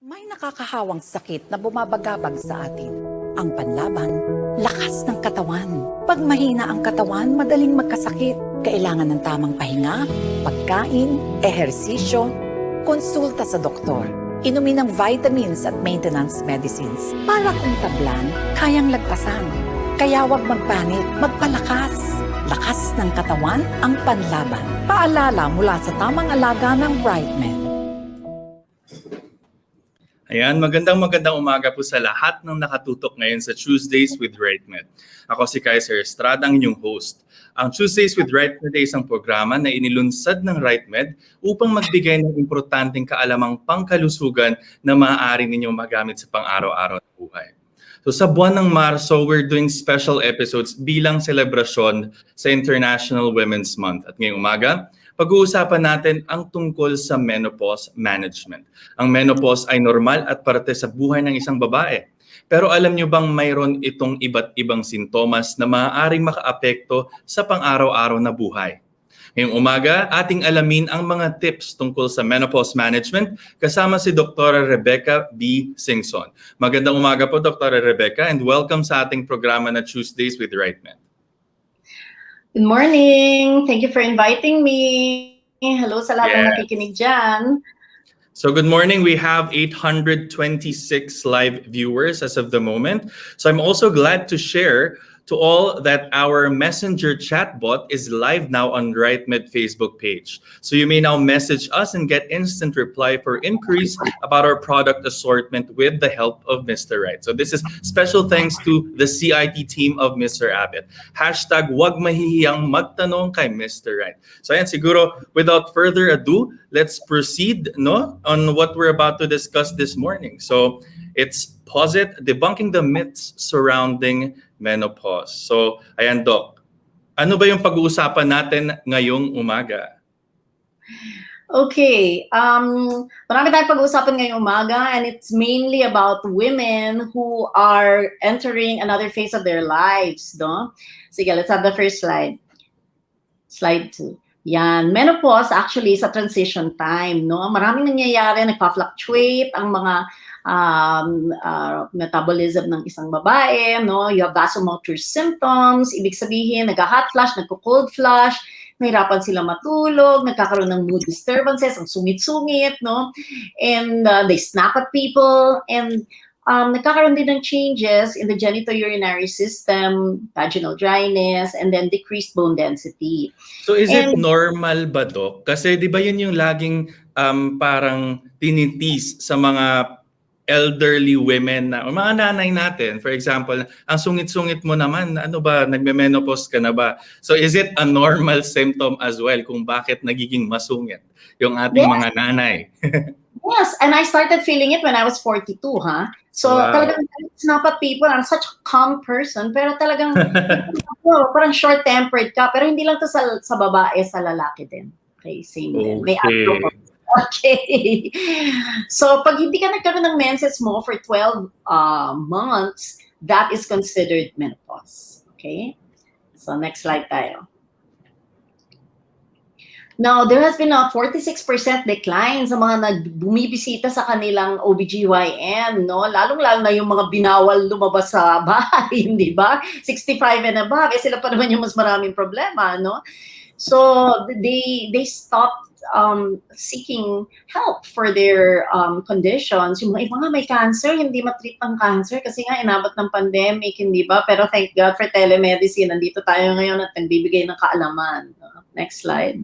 May nakakahawang sakit na bumabagabag sa atin. Ang panlaban, lakas ng katawan. Pag mahina ang katawan, madaling magkasakit. Kailangan ng tamang pahinga, pagkain, ehersisyo, konsulta sa doktor. Inumin ng vitamins at maintenance medicines para kung tablan, kayang lagpasan. Kaya huwag magpanik, magpalakas. Lakas ng katawan, ang panlaban. Paalala mula sa tamang alaga ng RiteMED. Ayan, magandang umaga po sa lahat ng nakatutok ngayon sa Tuesdays with RiteMED. Ako si Kaiser Estrada, ang inyong host. Ang Tuesdays with RiteMED ay isang programa na inilunsad ng RiteMED upang magbigay ng importanteng kaalamang pangkalusugan na maaari ninyong magamit sa pang-araw-araw na buhay. So sa buwan ng Marso, we're doing special episodes bilang selebrasyon sa International Women's Month. At ngayong umaga, pag-uusapan natin ang tungkol sa menopause management. Ang menopause ay normal at parte sa buhay ng isang babae. Pero alam nyo bang mayroon itong iba't ibang sintomas na maaaring makaapekto sa pang-araw-araw na buhay? Ngayong umaga, ating alamin ang mga tips tungkol sa menopause management kasama si Dr. Rebecca B. Singson. Magandang umaga po, Dr. Rebecca, and welcome sa ating programa na Tuesdays with RiteMED. Good morning. Thank you for inviting me. Hello sa lahat ng nakikinig dyan. So good morning. We have 826 live viewers as of the moment. So I'm also glad to share to all that our messenger chatbot is live now on RiteMED Facebook page. So you may now message us and get instant reply for inquiries about our product assortment with the help of Mr. Right. So this is special thanks to the CIT team of Mr. Abbott. Hashtag wag mahihiyang magtanong kay Mr. Right. So ayan, siguro without further ado, let's proceed on what we're about to discuss this morning. So it's debunking the myths surrounding menopause. So, ayan, Doc. Ano ba yung pag-uusapan natin ngayong umaga? Okay. Marami tayong pag-uusapan ngayong umaga, and it's mainly about women who are entering another phase of their lives, no? Sige, let's have the first slide. Slide 2. Yan. Menopause actually is a transition time, no? Maraming nangyayari, nagpa-fluctuate ang mga metabolism ng isang babae, no? You have vasomotor symptoms, ibig sabihin, nagka-hot flash, nagko-cold flash, nahirapan sila matulog, nagkakaroon ng mood disturbances, ang sungit-sungit, no? And they snap at people, and nagkakaroon din ng changes in the genitourinary system, vaginal dryness, and then decreased bone density. So is it normal ba, Doc? Kasi di ba yun yung laging parang tinitis sa mga elderly women na, o mga nanay natin, for example, ang sungit-sungit mo naman, ano ba, nagme-menopause ka na ba? So is it a normal symptom as well kung bakit nagiging masungit yung ating mga nanay? Yes, and I started feeling it when I was 42, huh? So talagang snap at people, I'm such a calm person, pero talagang parang short-tempered ka, pero hindi lang to sa babae, sa lalaki din. Okay, same din. May Okay. So, pag hindi ka nagkaroon ng menses mo for 12 months, that is considered menopause. Okay? So, next slide tayo. Now, there has been a 46% decline sa mga bumibisita sa kanilang OBGYN, no? Lalong-lalo na yung mga binawal lumabas sa bahay, hindi ba? 65 and above, sila pa naman yung mas maraming problema, no? So, they stopped seeking help for their conditions. Yung mga iba nga may cancer, hindi matreat ng cancer kasi nga inabot ng pandemic, hindi ba? Pero thank God for telemedicine. Nandito tayo ngayon at nagbibigay ng kaalaman. Next slide.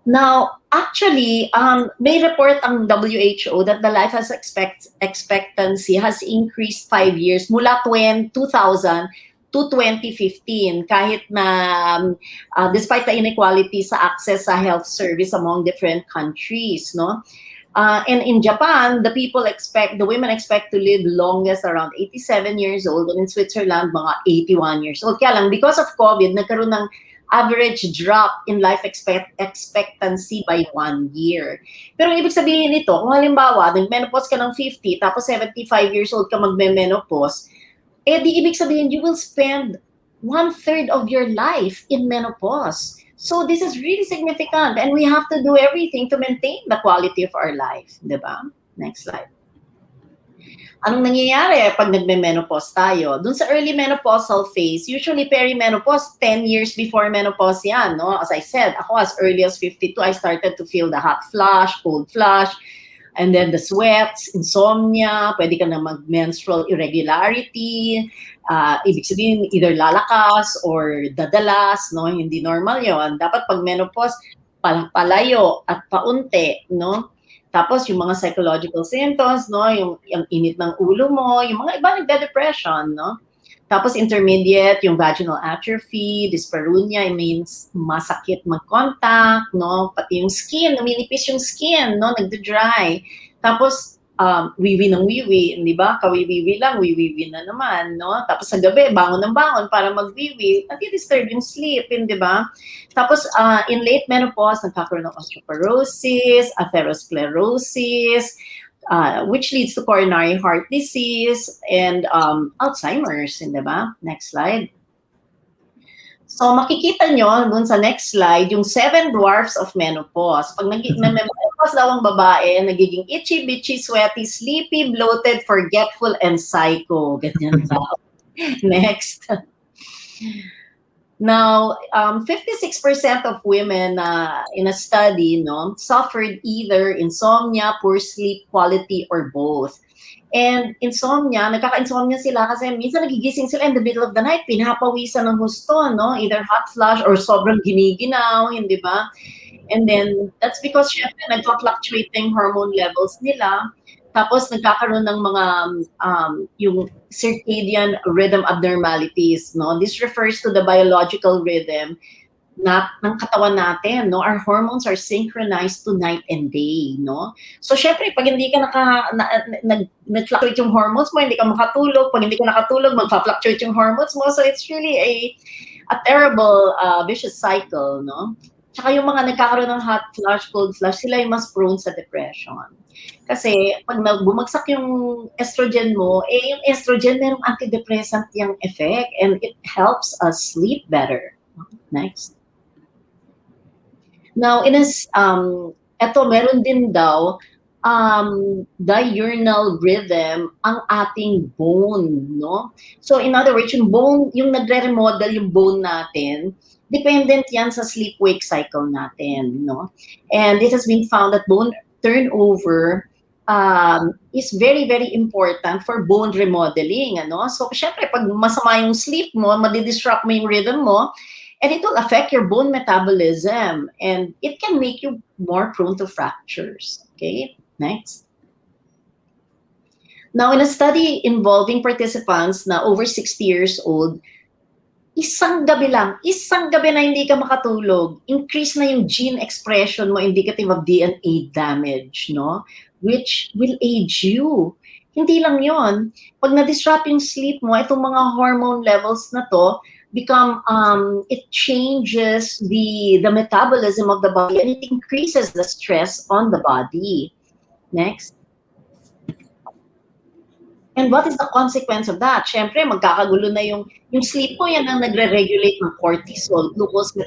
Now, actually, may report ang WHO that the life expectancy has increased 5 years mula 2000 to 2015, kahit na despite the inequality sa access sa health service among different countries, no? And in Japan, the women expect to live longest around 87 years old, and in Switzerland, mga 81 years old. Kaya lang, because of COVID, nagkaroon ng average drop in life expectancy by 1 year. Pero ibig sabihin nito, kung halimbawa, nag-menopause ka ng 50, tapos 75 years old ka magme-menopause, di ibig sabihin, you will spend 1/3 of your life in menopause. So this is really significant, and we have to do everything to maintain the quality of our life, di ba? Next slide. Anong nangyayari pag nagme-menopause tayo? Dun sa early menopausal phase, usually perimenopause, 10 years before menopause yan, no? As I said, ako as early as 52, I started to feel the hot flush, cold flush, and then the sweats, insomnia, pwede ka na mag-menstrual irregularity, ibig sabihin either lalakas or dadalas, no? Hindi normal yon. Dapat pag menopause, palayo at paunti, no? Tapos yung mga psychological symptoms, no, yung init ng ulo mo, yung mga iba nagde-depression, no. Tapos intermediate, yung vaginal atrophy, dyspareunia, it means masakit mag-contact, no, pati yung skin, numinipis yung skin, no, nagde-dry. Tapos wiwi ng wiwi, di ba? Kawiwiwi lang, wiwiwi na naman, no? Tapos sa gabi, bangon ng bangon para magwiwi, nati-disturb yung sleep, di ba? Tapos in late menopause, nagkakaroon ng osteoporosis, atherosclerosis, which leads to coronary heart disease, and Alzheimer's, di ba? Next slide. So makikita nyo dun sa next slide, yung 7 dwarfs of menopause. Pag menopause daw ang babae, nagiging itchy, bitchy, sweaty, sleepy, bloated, forgetful, and psycho. Ganyan daw. Next. Now, 56% of women in a study, no, suffered either insomnia, poor sleep quality, or both. And insomnia, nagkaka-insomnia sila kasi minsan nagigising sila in the middle of the night, pinapawisan ng husto, no? Either hot flush or sobrang giniginaw, hindi ba? And then, that's because syempre, nagpa-fluctuate yung hormone levels nila. Tapos, nagkakaroon ng mga, yung circadian rhythm abnormalities, no? This refers to the biological rhythm ng katawan natin, no? Our hormones are synchronized to night and day, no? So, syempre, pag hindi ka nag-fluctuate yung hormones mo, hindi ka makatulog. Pag hindi ka nakatulog, magpa-fluctuate yung hormones mo. So, it's really a terrible vicious cycle, no? Tsaka yung mga nagkakaroon ng hot flush, cold flush, sila yung mas prone sa depression. Kasi, pag bumagsak yung estrogen mo, yung estrogen merong antidepressant yung effect, and it helps us sleep better. Next. Now, eto meron din daw diurnal rhythm ang ating bone, no? So, in other words, yung bone, yung nagre-remodel yung bone natin, dependent yan sa sleep-wake cycle natin, no? And it has been found that bone turnover is very, very important for bone remodeling, ano? So, syempre, pag masama yung sleep mo, madi-disrupt mo yung rhythm mo, and it will affect your bone metabolism, and it can make you more prone to fractures. Okay, next. Now, in a study involving participants na over 60 years old, isang gabi na hindi ka makatulog, increase na yung gene expression mo indicative of DNA damage, no? Which will age you. Hindi lang yon. Pag na-disrupt yung sleep mo, itong mga hormone levels na to, it changes the metabolism of the body, and it increases the stress on the body. Next. And what is the consequence of that? Syempre, magkakagulo na yung sleep mo, yan ang nagre-regulate ng cortisol, glucose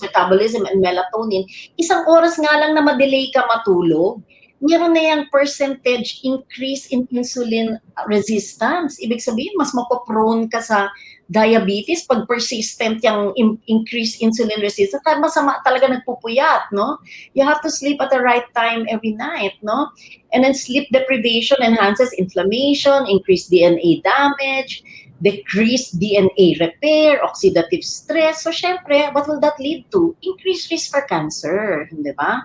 metabolism, and melatonin. Isang oras nga lang na ma-delay ka matulog, meron na yung percentage increase in insulin resistance. Ibig sabihin, mas mapaprone ka sa diabetes pag persistent yung increased insulin resistance. Kaya masama talaga nagpupuyat, no? You have to sleep at the right time every night, no? And then sleep deprivation enhances inflammation, increased DNA damage, decreased DNA repair, oxidative stress. So, syempre, what will that lead to? Increased risk for cancer, di ba?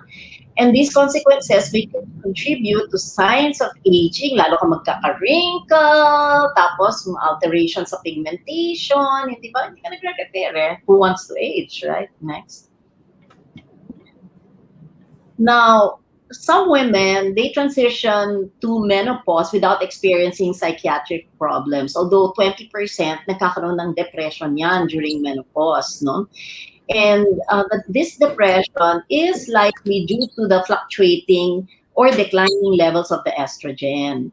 And these consequences may contribute to signs of aging, lalo ka magkaka-wrinkle, tapos alteration sa pigmentation, hindi ba? Hindi ka nagre-repair eh. Who wants to age, right? Next. Now, some women, they transition to menopause without experiencing psychiatric problems. Although 20% nagkakaroon ng depression yan during menopause, no? And this depression is likely due to the fluctuating or declining levels of the estrogen.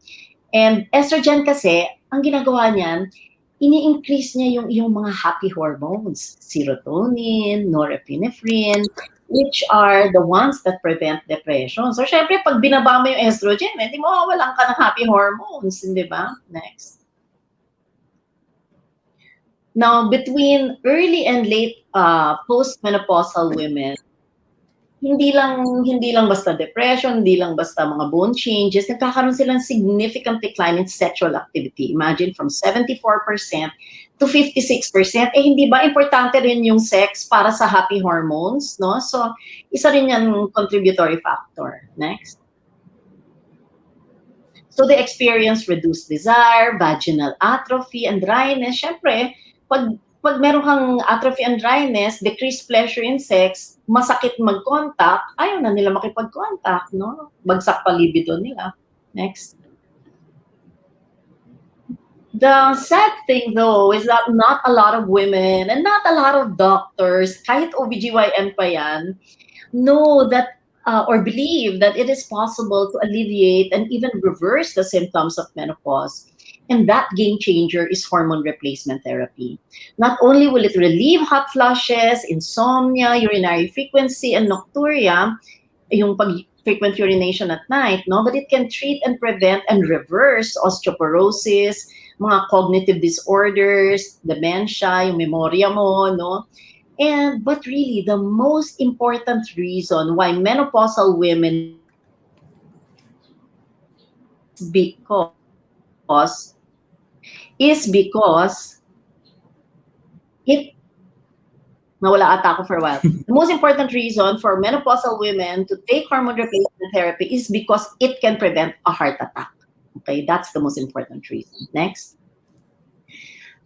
And estrogen kasi, ang ginagawa niyan, ini-increase niya yung mga happy hormones, serotonin, norepinephrine, which are the ones that prevent depression. So, syempre, pag binaba mo yung estrogen, di mawawalan ka ng happy hormones, di ba? Next. Now, between early and late postmenopausal women, hindi lang basta depression, hindi lang basta mga bone changes, nagkakaroon silang significant decline in sexual activity. Imagine from 74% to 56%. Hindi ba importante rin yung sex para sa happy hormones, no? So, isa rin yan contributory factor. Next. So, they experience reduced desire, vaginal atrophy, and dryness. Siyempre, pag meron kang atrophy and dryness, decreased pleasure in sex, masakit mag-contact, ayaw na nila makipag-contact, no? Bagsak pa libido nila. Next. The sad thing, though, is that not a lot of women and not a lot of doctors, kahit OBGYN pa yan, know that or believe that it is possible to alleviate and even reverse the symptoms of menopause. And that game changer is hormone replacement therapy. Not only will it relieve hot flushes, insomnia, urinary frequency, and nocturia, yung frequent urination at night, no? But it can treat and prevent and reverse osteoporosis, mga cognitive disorders, dementia, yung memorya mo, no? But really, the most important reason why menopausal women is because nawala ata ako for a while. The most important reason for menopausal women to take hormone replacement therapy is because it can prevent a heart attack. Okay, that's the most important reason. Next.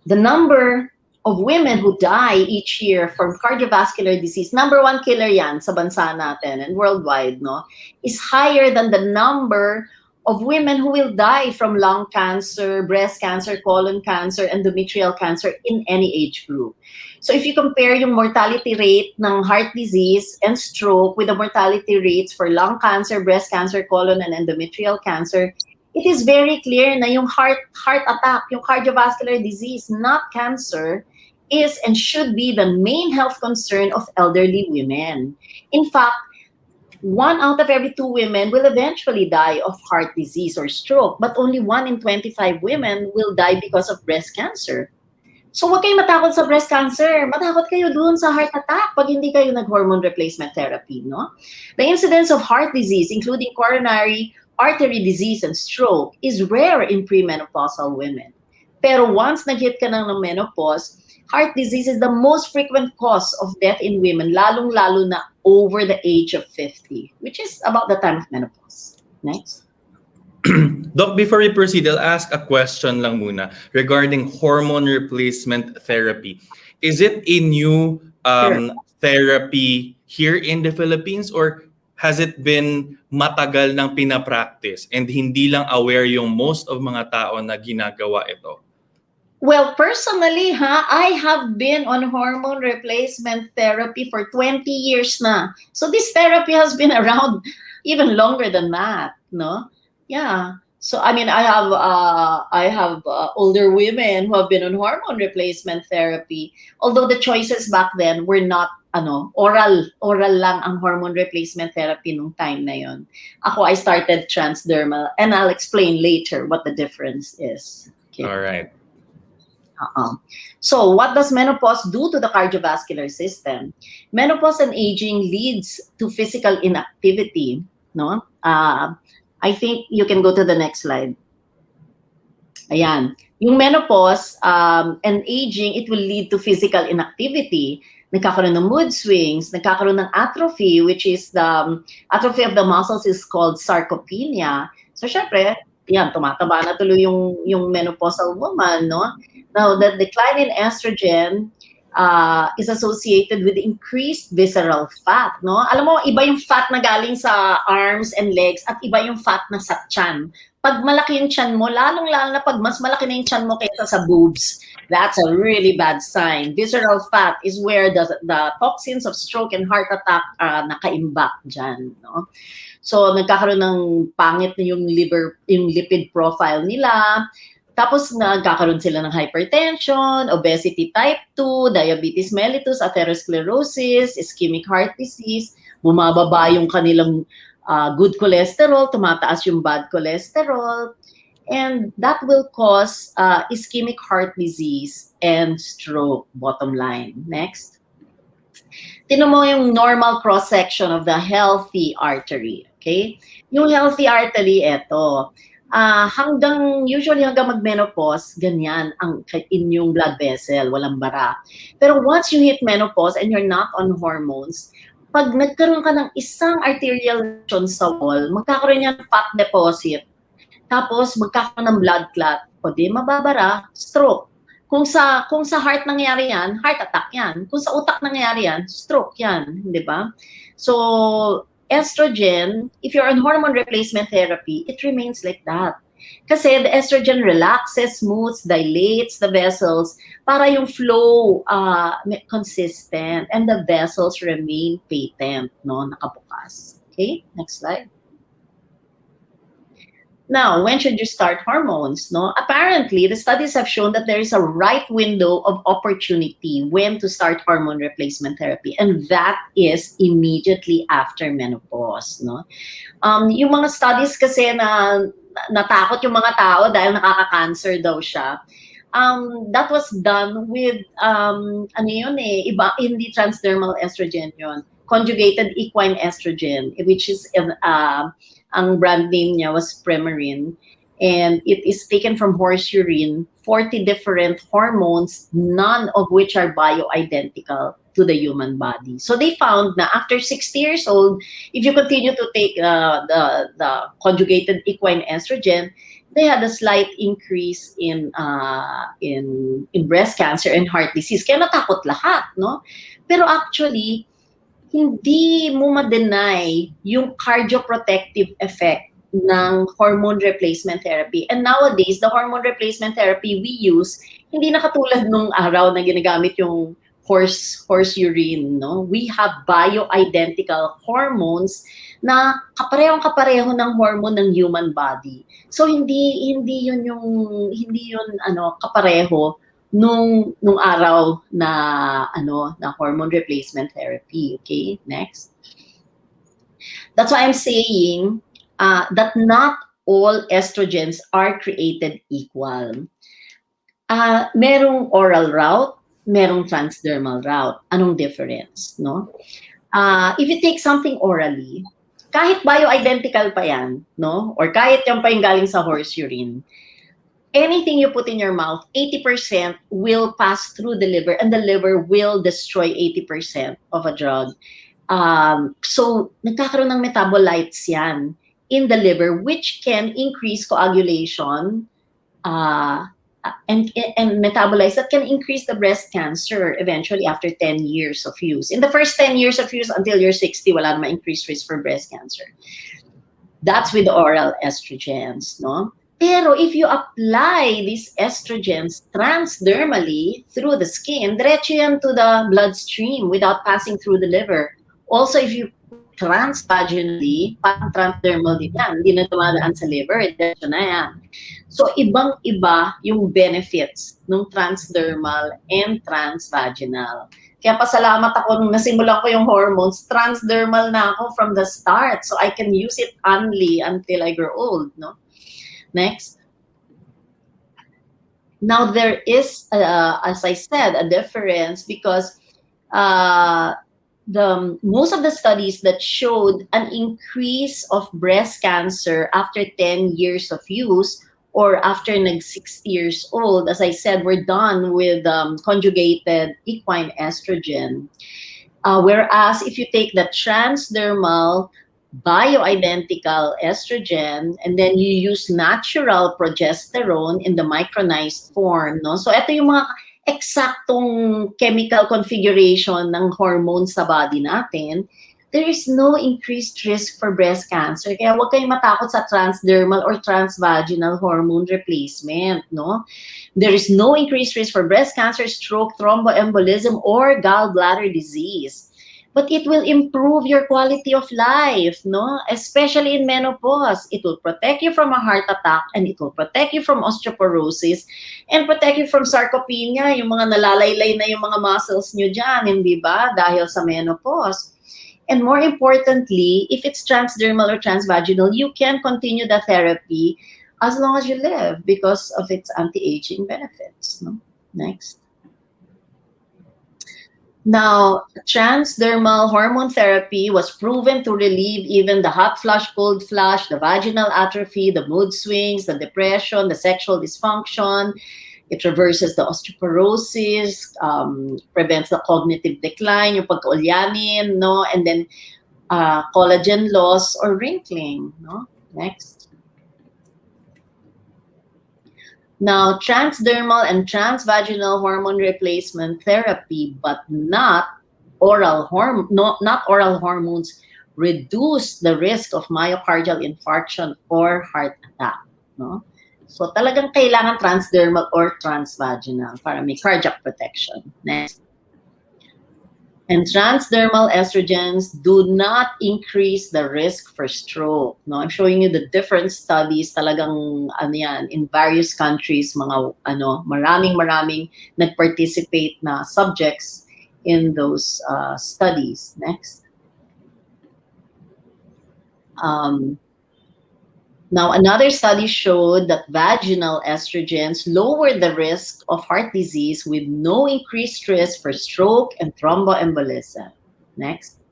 The number of women who die each year from cardiovascular disease, number one killer yan sa bansa natin and worldwide, no, is higher than the number of women who will die from lung cancer, breast cancer, colon cancer, endometrial cancer in any age group. So if you compare yung mortality rate ng heart disease and stroke with the mortality rates for lung cancer, breast cancer, colon, and endometrial cancer, it is very clear na yung heart attack, yung cardiovascular disease, not cancer, is and should be the main health concern of elderly women. In fact, 1 out of every 2 women will eventually die of heart disease or stroke, but only 1 in 25 women will die because of breast cancer. So huwag kayong matakot sa breast cancer. Matakot kayo dun sa heart attack pag hindi kayo nag-hormone replacement therapy, no? The incidence of heart disease, including coronary artery disease and stroke, is rare in premenopausal women. Pero once nag-hit ka ng menopause, heart disease is the most frequent cause of death in women, lalong-lalo na over the age of 50, which is about the time of menopause. Next. Doc, before we proceed, I'll ask a question lang muna regarding hormone replacement therapy. Is it a new therapy here in the Philippines, or has it been matagal nang pinapractice and hindi lang aware yung most of mga tao na ginagawa ito? Well, personally, I have been on hormone replacement therapy for 20 years na. So this therapy has been around even longer than that, no? Yeah. So I mean, I have older women who have been on hormone replacement therapy. Although the choices back then were not oral lang ang hormone replacement therapy nung time na yon. I started transdermal, and I'll explain later what the difference is. Okay. All right. So what does menopause do to the cardiovascular system? Menopause and aging leads to physical inactivity, no? I think you can go to the next slide. Ayan. Yung menopause and aging, it will lead to physical inactivity. Nagkakaroon ng mood swings, nagkakaroon ng atrophy, which is the atrophy of the muscles is called sarcopenia. So syempre, yan, tumataba na tuloy yung menopausal woman, no? Now, the decline in estrogen is associated with increased visceral fat, no? Alam mo, iba yung fat na galing sa arms and legs at iba yung fat na sa tiyan. Pag malaki yung tiyan mo, lalong-lalo na pag mas malaki na yung tiyan mo kaysa sa boobs, that's a really bad sign. Visceral fat is where the toxins of stroke and heart attack nakaimbak dyan, no? So, nagkakaroon ng pangit na yung lipid profile nila. Tapos nagkakaroon sila ng hypertension, obesity type 2, diabetes mellitus, atherosclerosis, ischemic heart disease, bumababa yung kanilang good cholesterol, tumataas yung bad cholesterol, and that will cause ischemic heart disease and stroke, bottom line. Next. Tinan mo yung normal cross-section of the healthy artery. Okay? Yung healthy artery, eto. Usually hanggang mag-menopause, ganyan ang inyong blood vessel, walang bara. Pero once you hit menopause and you're not on hormones, pag nagkaroon ka ng isang arterial lesion sa wall, magkakaroon yan ng fat deposit, tapos magkakaroon ng blood clot, o di mababara, stroke. Kung sa heart nangyari yan, heart attack yan. Kung sa utak nangyari yan, stroke yan, di ba? So, estrogen, if you're on hormone replacement therapy, it remains like that. Kasi the estrogen relaxes, smooths, dilates the vessels para yung flow consistent and the vessels remain patent, no, nakabukas. Okay, next slide. Now, when should you start hormones? No? Apparently, the studies have shown that there is a right window of opportunity when to start hormone replacement therapy, and that is immediately after menopause. No? Yung mga studies kasi na natakot yung mga tao dahil nakaka-cancer daw siya. That was done with, hindi transdermal estrogen yun. Conjugated equine estrogen, which is ang brand name niya was Premarin, and it is taken from horse urine, 40 different hormones, none of which are bioidentical to the human body. So they found that after 60 years old, if you continue to take the conjugated equine estrogen, they had a slight increase in breast cancer and heart disease. Kaya natakot lahat, no? Pero actually, hindi mo ma-deny yung cardioprotective effect ng hormone replacement therapy. And nowadays, the hormone replacement therapy we use, hindi na katulad nung araw na ginagamit yung horse urine, no? We have bioidentical hormones na kapareho ng hormone ng human body. So hindi yun kapareho nung araw na hormone replacement therapy. Okay, next. That's why I'm saying that not all estrogens are created equal. Merong oral route, merong transdermal route. Anong difference, no? If you take something orally, kahit bioidentical pa yan, no? Or kahit yung pa yung galing sa horse urine, anything you put in your mouth, 80% will pass through the liver, and the liver will destroy 80% of a drug. So, nagkakaroon ng metabolites yan in the liver, which can increase coagulation and metabolites that can increase the breast cancer eventually after 10 years of use. In the first 10 years of use until you're 60, wala namang increased risk for breast cancer. That's with oral estrogens, no? Pero if you apply these estrogens transdermally through the skin, diretso yan to the bloodstream without passing through the liver. Also, if you transvaginally, parang transdermal din yan, hindi na dumadaan sa liver, diretso na yan. So, ibang-iba yung benefits ng transdermal and transvaginal. Kaya pasalamat ako nung nasimulan ko yung hormones, transdermal na ako from the start, so I can use it only until I grow old, no? Next. Now there is, as I said, a difference because most of the studies that showed an increase of breast cancer after 10 years of use or after 60 years old, as I said, were done with conjugated equine estrogen. Whereas if you take the transdermal bioidentical estrogen and then you use natural progesterone in the micronized form, no? So ito yung mga eksaktong chemical configuration ng hormones sa body natin. There is no increased risk for breast cancer. Kaya huwag kayong matakot sa transdermal or transvaginal hormone replacement, no? There is no increased risk for breast cancer, stroke, thromboembolism, or gallbladder disease. but it will improve your quality of life, no? Especially in menopause. It will protect you from a heart attack, and it will protect you from osteoporosis and protect you from sarcopenia, yung mga nalalaylay na yung mga muscles nyo dyan, hindi ba? Dahil sa menopause. And more importantly, if it's transdermal or transvaginal, you can continue the therapy as long as you live because of its anti-aging benefits, no? Next. Now, transdermal hormone therapy was proven to relieve even the hot flush, cold flush, the vaginal atrophy, the mood swings, the depression, the sexual dysfunction. It reverses the osteoporosis, prevents the cognitive decline, yung pagkaulyanin, no? And then collagen loss or wrinkling, no? Next. Now, transdermal and transvaginal hormone replacement therapy, but not oral hormones, reduce the risk of myocardial infarction or heart attack. No? So talagang kailangan transdermal or transvaginal para may cardiac protection. Next. And transdermal estrogens do not increase the risk for stroke. No, I'm showing you the different studies. Talagang yan, in various countries, mga maraming nag-participate na subjects in those studies. Next. Now, another study showed that vaginal estrogens lower the risk of heart disease with no increased risk for stroke and thromboembolism. Next.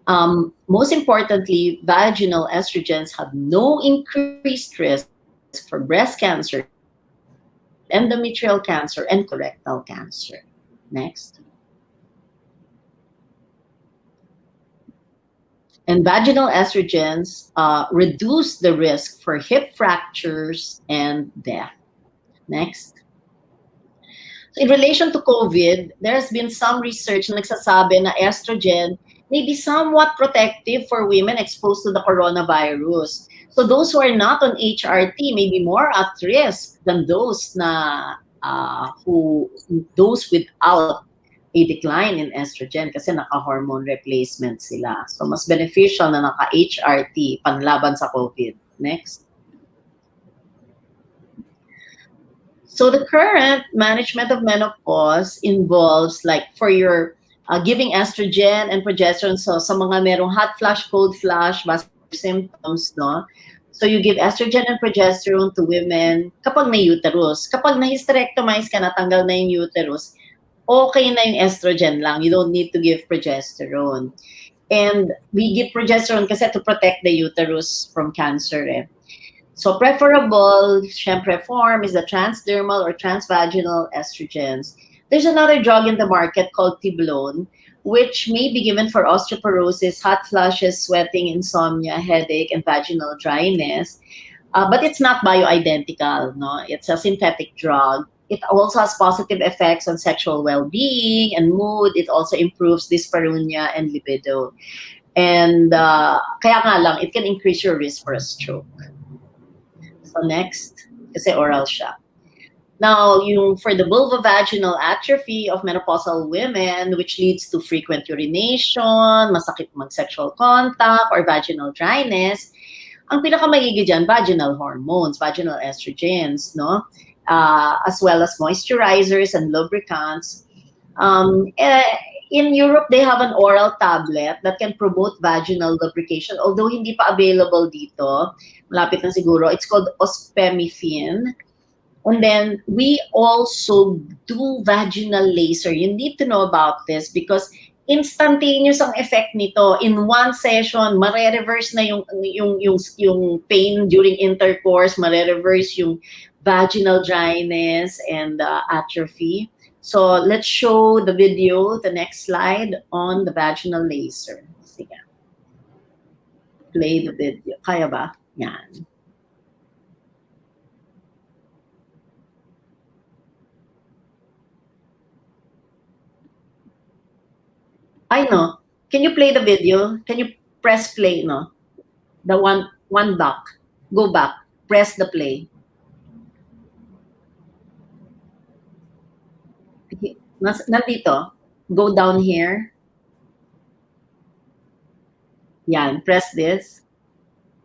Most importantly, vaginal estrogens have no increased risk for breast cancer, endometrial cancer, and colorectal cancer. Next. And vaginal estrogens reduce the risk for hip fractures and death. Next. So in relation to COVID, there has been some research na nagsasabi na estrogen may be somewhat protective for women exposed to the coronavirus. So those who are not on HRT may be more at risk than those those without a decline in estrogen kasi naka-hormone replacement sila. So mas beneficial na naka-HRT panlaban sa COVID. Next. So the current management of menopause involves like for your giving estrogen and progesterone. So sa mga merong hot flash, cold flash, symptoms, no? So you give estrogen and progesterone to women kapag may uterus. Kapag na-hysterectomize ka, natanggal na yung uterus, okay na yung estrogen lang. You don't need to give progesterone. And we give progesterone kasi to protect the uterus from cancer. So preferable, syempre, form is the transdermal or transvaginal estrogens. There's another drug in the market called Tiblone, which may be given for osteoporosis, hot flashes, sweating, insomnia, headache, and vaginal dryness. But it's not bioidentical. No? It's a synthetic drug. It also has positive effects on sexual well-being and mood. It also improves dyspareunia and libido. And kaya nga lang, it can increase your risk for a stroke. So next, kasi oral siya. Now, for the vulvovaginal atrophy of menopausal women, which leads to frequent urination, masakit mag-sexual contact, or vaginal dryness, ang pinakamayigi dyan, vaginal hormones, vaginal estrogens, no? As well as moisturizers and lubricants. In Europe, they have an oral tablet that can promote vaginal lubrication, although hindi pa available dito. Malapit na siguro. It's called ospemifene. And then we also do vaginal laser. You need to know about this because instantaneous ang effect nito. In one session, mare-reverse na yung pain during intercourse, mare-reverse yung vaginal dryness and atrophy. So let's show the video, the next slide, on the vaginal laser. Sige. Play the video. Kaya ba? Yan. I know. Can you play the video? Can you press play, no? The one back. Go back. Press the play. Nandito. Go down here. Yan, press this.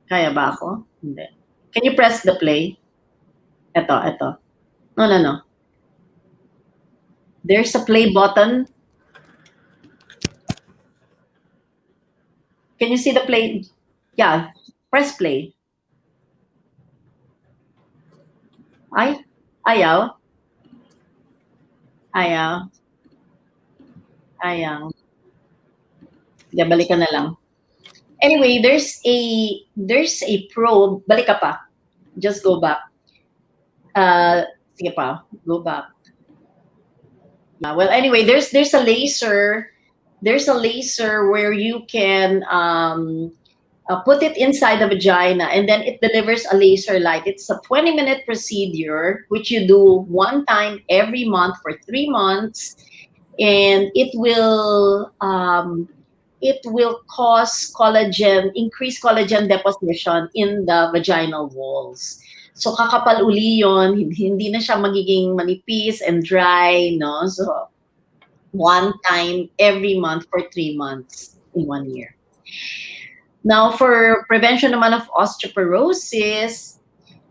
Kaya ba ako? Hindi. Can you press the play? Ito. No. There's a play button. Can you see the play? Yeah, press play. Ay, ayaw. Hindi, balikan na lang. Anyway, there's a probe. Balik ka pa. Just go back. Sige pa. Go back. Well, anyway, there's a laser. There's a laser where you can put it inside the vagina, and then it delivers a laser light. It's a 20-minute procedure which you do one time every month for 3 months, and it will cause increase collagen deposition in the vaginal walls. So kakapal uli yun, hindi na siya magiging manipis and dry, no? So one time every month for 3 months in 1 year. Now, for prevention naman of osteoporosis,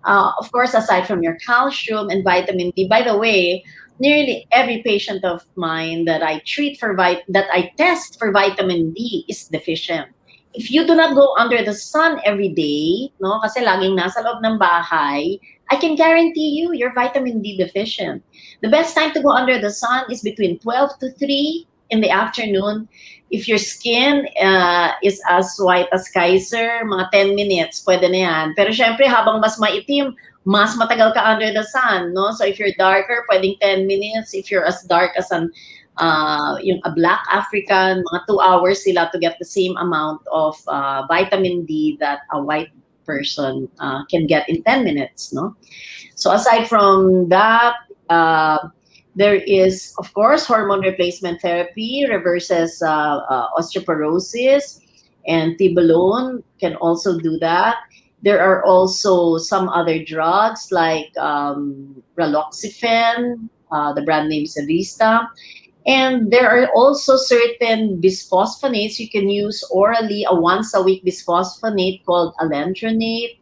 of course, aside from your calcium and vitamin D, by the way, nearly every patient of mine that I test for vitamin D is deficient. If you do not go under the sun every day, no, kasi laging nasa loob ng bahay, I can guarantee you're vitamin D deficient. The best time to go under the sun is between 12 to 3 in the afternoon. If your skin is as white as Kaiser, mga 10 minutes, pwede na yan. Pero syempre, habang mas maitim, mas matagal ka under the sun, no? So if you're darker, pwedeng 10 minutes. If you're as dark as a black African, mga 2 hours sila to get the same amount of vitamin D that a white person can get in 10 minutes, no? So aside from that, there is, of course, hormone replacement therapy reverses osteoporosis, and tibolone can also do that. There are also some other drugs like raloxifene, the brand name is Avista. And there are also certain bisphosphonates you can use orally, a once-a-week bisphosphonate called alendronate,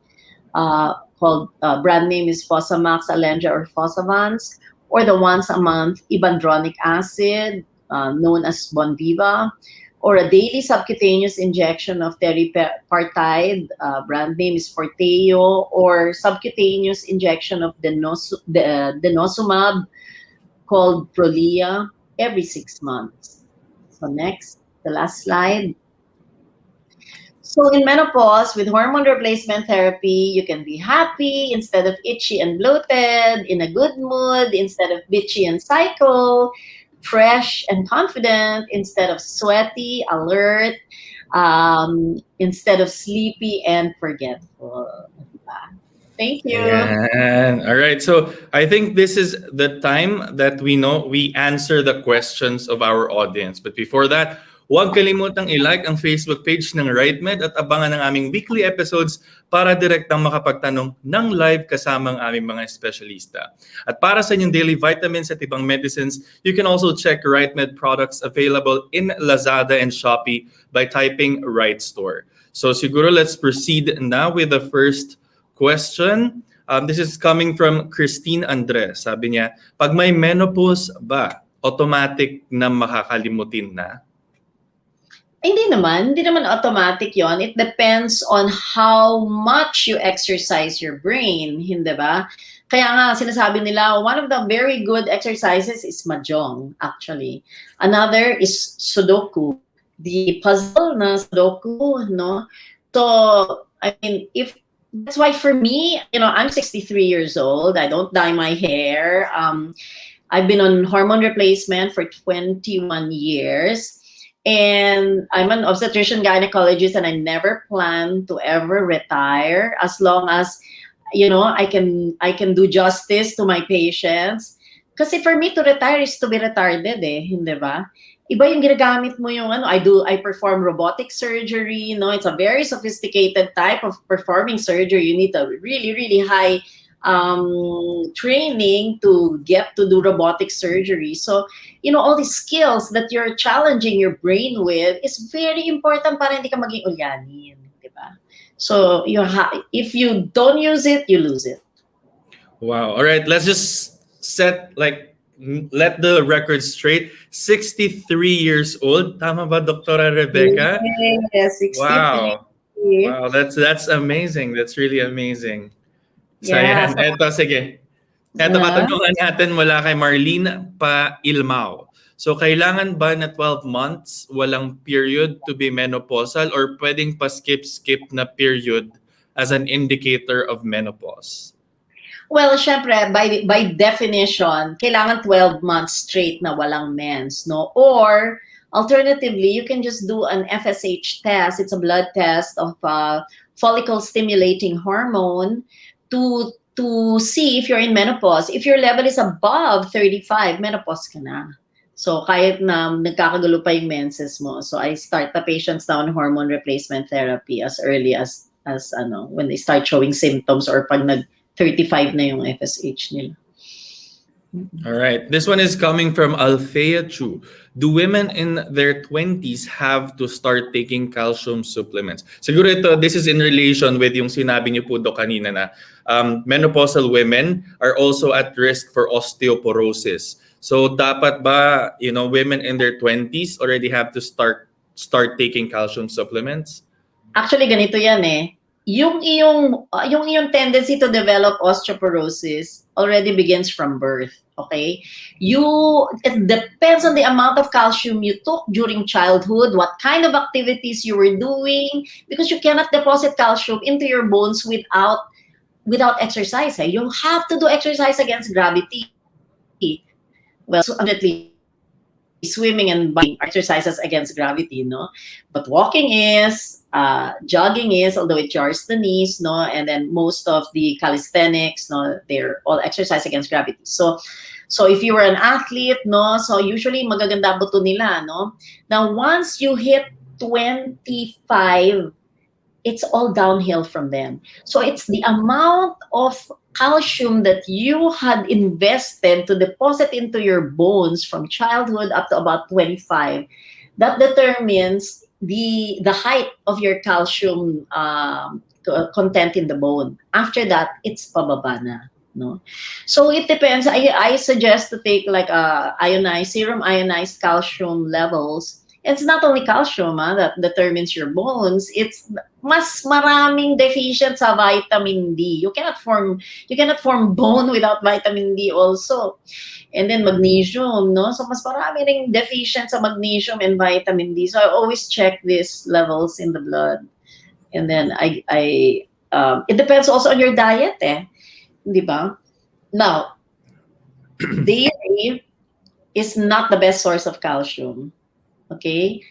brand name is Fosamax, Alendra, or Fosavans, or the once-a-month ibandronic acid, known as Bonviva, or a daily subcutaneous injection of teriparatide, brand name is Forteo, or subcutaneous injection of denosumab called Prolia every 6 months. So next, the last slide. So in menopause, with hormone replacement therapy, you can be happy instead of itchy and bloated, in a good mood instead of bitchy and psycho, fresh and confident instead of sweaty, alert, instead of sleepy and forgetful. Thank you. Ayan. All right. So I think this is the time that we answer the questions of our audience. But before that, huwag kalimutang i-like ang Facebook page ng RiteMED at abangan ang aming weekly episodes para direktang makapagtanong ng live kasama ang aming mga espesyalista. At para sa inyong daily vitamins at ibang medicines, you can also check RiteMED products available in Lazada and Shopee by typing Right Store. So siguro let's proceed now with the first question. This is coming from Christine Andres. Sabi niya, pag may menopause ba, automatic na makakalimutin na? Hindi naman automatic yon. It depends on how much you exercise your brain, hindi ba? Kaya nga sinasabi nila, one of the very good exercises is mahjong, actually. Another is Sudoku, the puzzle na Sudoku, no? So, I mean, that's why for me, I'm 63 years old. I don't dye my hair. I've been on hormone replacement for 21 years. And I'm an obstetrician gynecologist, and I never plan to ever retire as long as, I can do justice to my patients. Kasi for me to retire is to be retarded, hindi ba? Iba yung ginagamit mo yung I perform robotic surgery, it's a very sophisticated type of performing surgery. You need a really, really high training to get to do robotic surgery. So, all these skills that you're challenging your brain with is very important para hindi ka maging ulyanin, di ba? So, if you don't use it, you lose it. Wow. All right. Let's just let the record straight. 63 years old. Tama ba, Dr. Rebecca? Yes, 63. Wow. That's amazing. That's really amazing. So, Yeah. ayan. Eto, sige. Eto, katanungan natin mula kay Marlene Pailmao. So, kailangan ba na 12 months walang period to be menopausal or pwedeng pa-skip na period as an indicator of menopause? Well, syempre, by definition, kailangan 12 months straight na walang mens, no? Or, alternatively, you can just do an FSH test. It's a blood test of follicle-stimulating hormone to see if you're in menopause. If your level is above 35, menopause ka na. So, kahit na nagkakagulo pa yung menses mo. So, I start the patients now on hormone replacement therapy as early as when they start showing symptoms or pag 35 na yung FSH nila. All right. This one is coming from Althea Chu. Do women in their 20s have to start taking calcium supplements? Siguro this is in relation with yung sinabi niyo po, Dok, kanina na menopausal women are also at risk for osteoporosis. So dapat ba, women in their 20s already have to start taking calcium supplements? Actually, ganito yan eh. Yung iyong tendency to develop osteoporosis already begins from birth, okay? It depends on the amount of calcium you took during childhood, what kind of activities you were doing, because you cannot deposit calcium into your bones without exercise. You have to do exercise against gravity. Well, so definitely swimming and biking are exercises against gravity, no? But walking is, jogging is, although it jars the knees, no? And then most of the calisthenics, no, they're all exercise against gravity. So if you were an athlete, no, so usually magaganda buto nila, no? Now, once you hit 25, it's all downhill from them. So it's the amount of calcium that you had invested to deposit into your bones from childhood up to about 25 that determines the height of your calcium content in the bone. After that, it's pababa na, no? So it depends. I suggest to take like serum ionized calcium levels. It's not only calcium that determines your bones. It's mas maraming deficient sa vitamin D. You cannot form bone without vitamin D also. And then magnesium, no? So mas marami ring deficient sa magnesium and vitamin D. So I always check these levels in the blood. And then it depends also on your diet, di ba? Now, dairy is not the best source of calcium. Okay,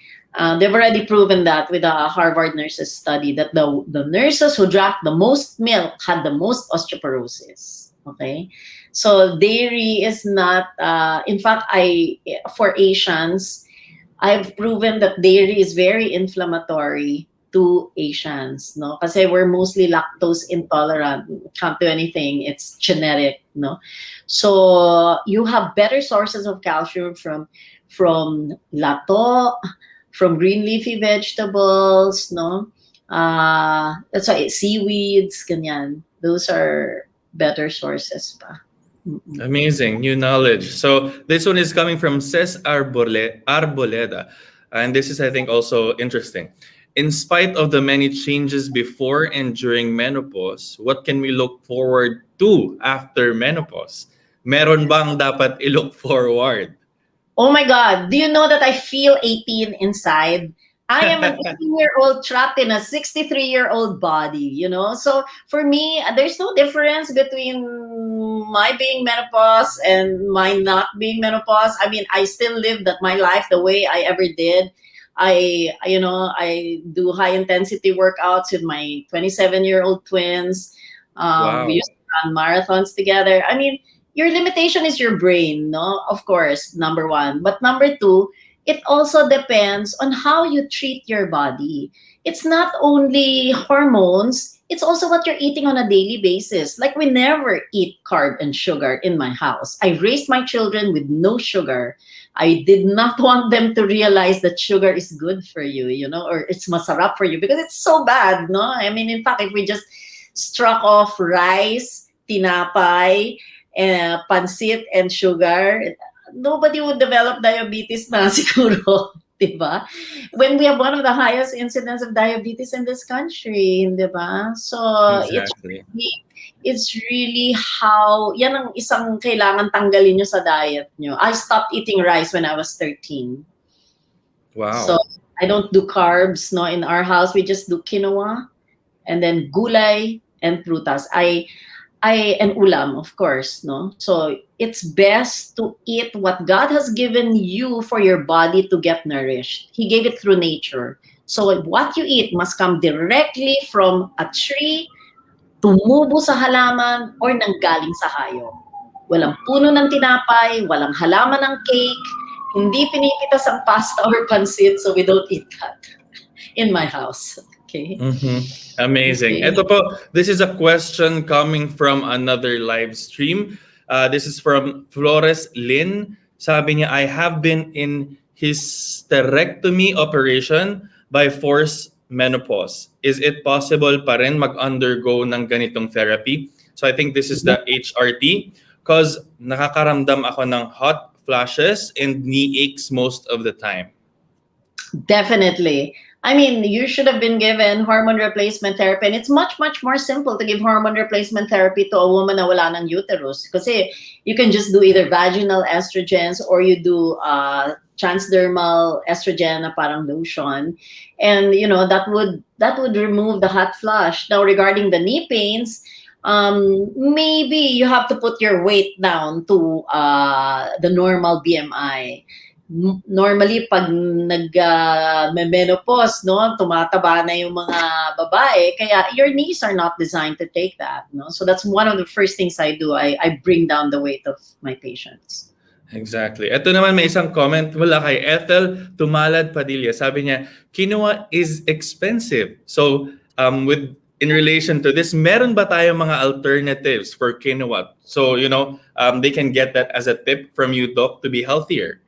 they've already proven that with a Harvard nurses study that the nurses who drank the most milk had the most osteoporosis. Okay, so dairy is not. In fact, for Asians, I've proven that dairy is very inflammatory to Asians. No, kasi we're mostly lactose intolerant. Can't do anything. It's genetic. No, so you have better sources of calcium from lato, from green leafy vegetables, no? That's why seaweeds, ganyan. Those are better sources pa. Amazing, new knowledge. So this one is coming from Ces Arboleda. And this is, I think, also interesting. In spite of the many changes before and during menopause, what can we look forward to after menopause? Meron bang dapat i-look forward? Oh my God, do you know that I feel 18 inside? I am an 18-year-old trapped in a 63-year-old body, So for me, there's no difference between my being menopause and my not being menopause. I mean, I still live my life the way I ever did. I do high-intensity workouts with my 27-year-old twins. Wow. We used to run marathons together. I mean, your limitation is your brain, no? Of course, number one. But number two, it also depends on how you treat your body. It's not only hormones, it's also what you're eating on a daily basis. Like, we never eat carb and sugar in my house. I raised my children with no sugar. I did not want them to realize that sugar is good for you, or it's masarap for you, because it's so bad, no? I mean, in fact, if we just struck off rice, tinapay, pansit, and sugar, nobody would develop diabetes na siguro, diba? When we have one of the highest incidence of diabetes in this country, diba? So Exactly. it's really how, yan ang isang kailangan tanggalin nyo sa diet nyo. I stopped eating rice when I was 13. Wow. So I don't do carbs, no. In our house, we just do quinoa and then gulay and prutas. And ulam, of course, no? So it's best to eat what God has given you for your body to get nourished. He gave it through nature. So what you eat must come directly from a tree, tumubo sa halaman, or nanggaling sa hayop. Walang puno ng tinapay, walang halaman ng cake, hindi pinipitas ang pasta or pansit, so we don't eat that in my house. Okay. Amazing. Okay. Ito po, this is a question coming from another live stream. This is from Flores Lynn. Sabi niya, I have been in hysterectomy operation by forced menopause. Is it possible pa rin mag-undergo ng ganitong therapy? So I think this is the HRT, because nakakaramdam ako ng hot flashes and knee aches most of the time. Definitely. I mean, you should have been given hormone replacement therapy, and it's much, much more simple to give hormone replacement therapy to a woman na wala ng uterus. Kasi you can just do either vaginal estrogens or you do transdermal estrogen na parang lotion, and that would remove the hot flush. Now, regarding the knee pains, maybe you have to put your weight down to the normal BMI. Normally, pag menopause, no, tumataba na yung mga babae, kaya your knees are not designed to take that, no? So that's one of the first things I do. I bring down the weight of my patients. Exactly. Ito naman, may isang comment mula kay Ethel Tumalad Padilla. Sabi niya, quinoa is expensive. So, in relation to this, meron ba tayong mga alternatives for quinoa? So, they can get that as a tip from you, Doc, to be healthier.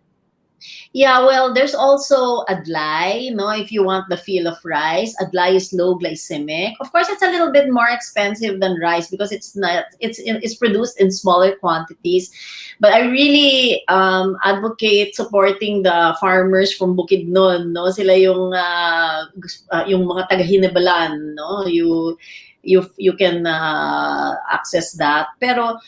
Yeah, well, there's also adlay, no? If you want the feel of rice, adlay is low glycemic. Of course, it's a little bit more expensive than rice because it's produced in smaller quantities. But I really advocate supporting the farmers from Bukidnon, no? Sila yung mga taga-Hinabalan, no? You can access that. Pero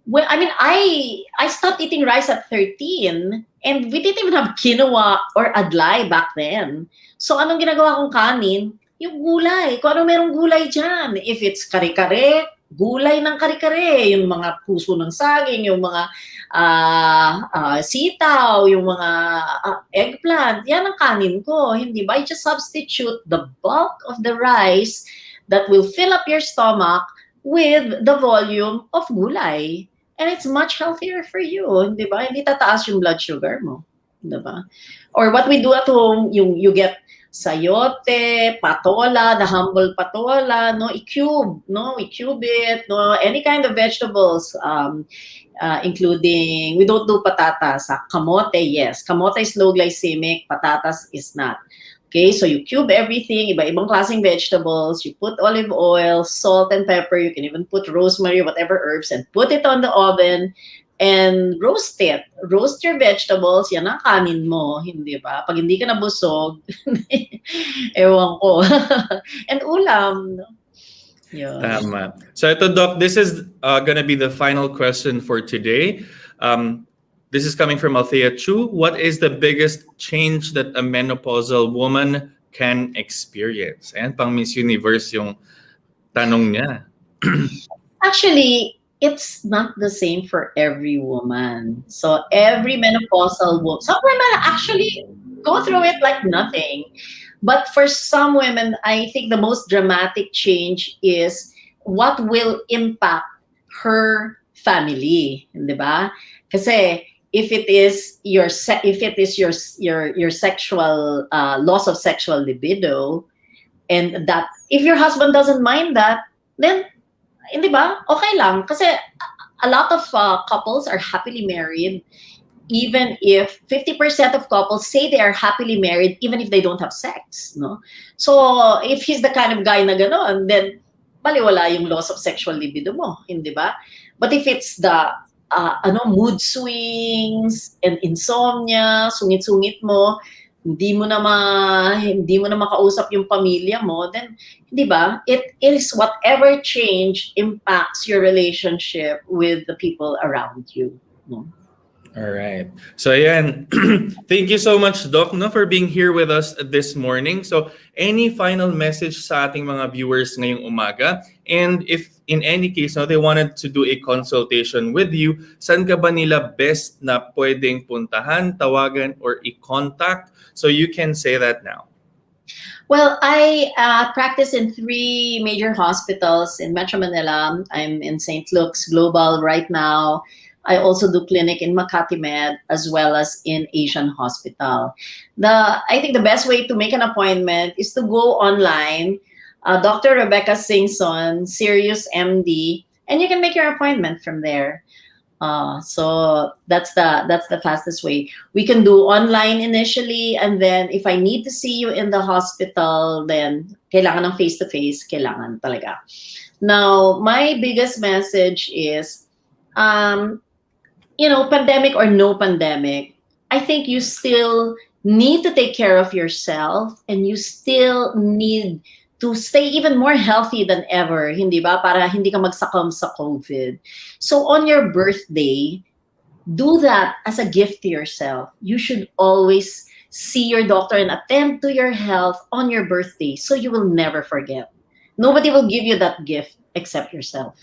well, I mean, I stopped eating rice at 13, and we didn't even have quinoa or adlay back then. So anong ginagawa kong kanin? Yung gulay. Kung ano merong gulay dyan. If it's kare-kare, gulay ng kare-kare. Yung mga puso ng saging, yung mga sitaw, yung mga eggplant. Yan ang kanin ko. Hindi ba? You just substitute the bulk of the rice that will fill up your stomach with the volume of gulay. And it's much healthier for you, di ba? Hindi tataas yung blood sugar mo, di ba? Or what we do at home, you get sayote, patola, the humble patola, no? I-cube it, no? Any kind of vegetables, including, we don't do patatas. Kamote, yes. Kamote is low glycemic, patatas is not. Okay, so you cube everything, iba-ibang klaseng vegetables, you put olive oil, salt and pepper, you can even put rosemary, whatever herbs, and put it on the oven and roast it. Roast your vegetables, yan ang kanin mo, hindi ba? Pag hindi ka nabusog, ewan ko. And ulam, no? Yun. Tama. So ito, Doc, this is gonna be the final question for today. This is coming from Althea Chu. What is the biggest change that a menopausal woman can experience? Ayan, pang Miss Universe yung tanong niya. Actually, it's not the same for every woman. So every menopausal woman, some women actually go through it like nothing. But for some women, I think the most dramatic change is what will impact her family, di ba? Kasi if it is your sexual loss of sexual libido, and that if your husband doesn't mind that, then hindi ba okay lang, kasi a lot of couples are happily married, even if 50% of couples say they are happily married even if they don't have sex, no? So if he's the kind of guy na ganon, then baliwala yung loss of sexual libido mo, hindi ba? But if it's the mood swings and insomnia, sungit-sungit mo, hindi mo na makausap yung pamilya mo, then, di ba, it is whatever change impacts your relationship with the people around you. No? All right. So ayan, thank you so much, Doc, no, for being here with us this morning. So any final message sa ating mga viewers ngayong umaga? And if in any case, no, they wanted to do a consultation with you, saan ka ba nila best na pwedeng puntahan, tawagan, or i-contact? So you can say that now. Well, I practice in 3 major hospitals in Metro Manila. I'm in St. Luke's Global right now. I also do clinic in RiteMED as well as in Asian Hospital. I think the best way to make an appointment is to go online, Dr. Rebecca Singson, Sirius MD, and you can make your appointment from there. So that's the fastest way. We can do online initially, and then if I need to see you in the hospital, then kailangan ng face-to-face, kailangan talaga. Now, my biggest message is, pandemic or no pandemic, I think you still need to take care of yourself, and you still need to stay even more healthy than ever, hindi ba? Para hindi ka magsakam sa COVID. So on your birthday, do that as a gift to yourself. You should always see your doctor and attend to your health on your birthday, so you will never forget. Nobody will give you that gift except yourself.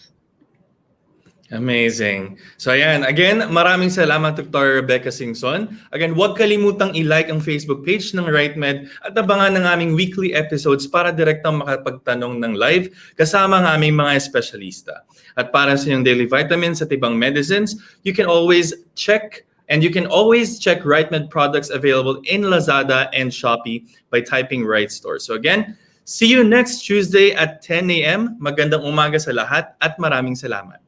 Amazing. So ayan, again, maraming salamat Dr. Rebecca Singson. Again, huwag kalimutang i-like ang Facebook page ng RiteMED at abangan ng aming weekly episodes para direktang makapagtanong ng live kasama ng aming mga espesyalista. At para sa inyong daily vitamins at ibang medicines, you can always check RiteMED products available in Lazada and Shopee by typing Right Store. So again, see you next Tuesday at 10 a.m. Magandang umaga sa lahat at maraming salamat.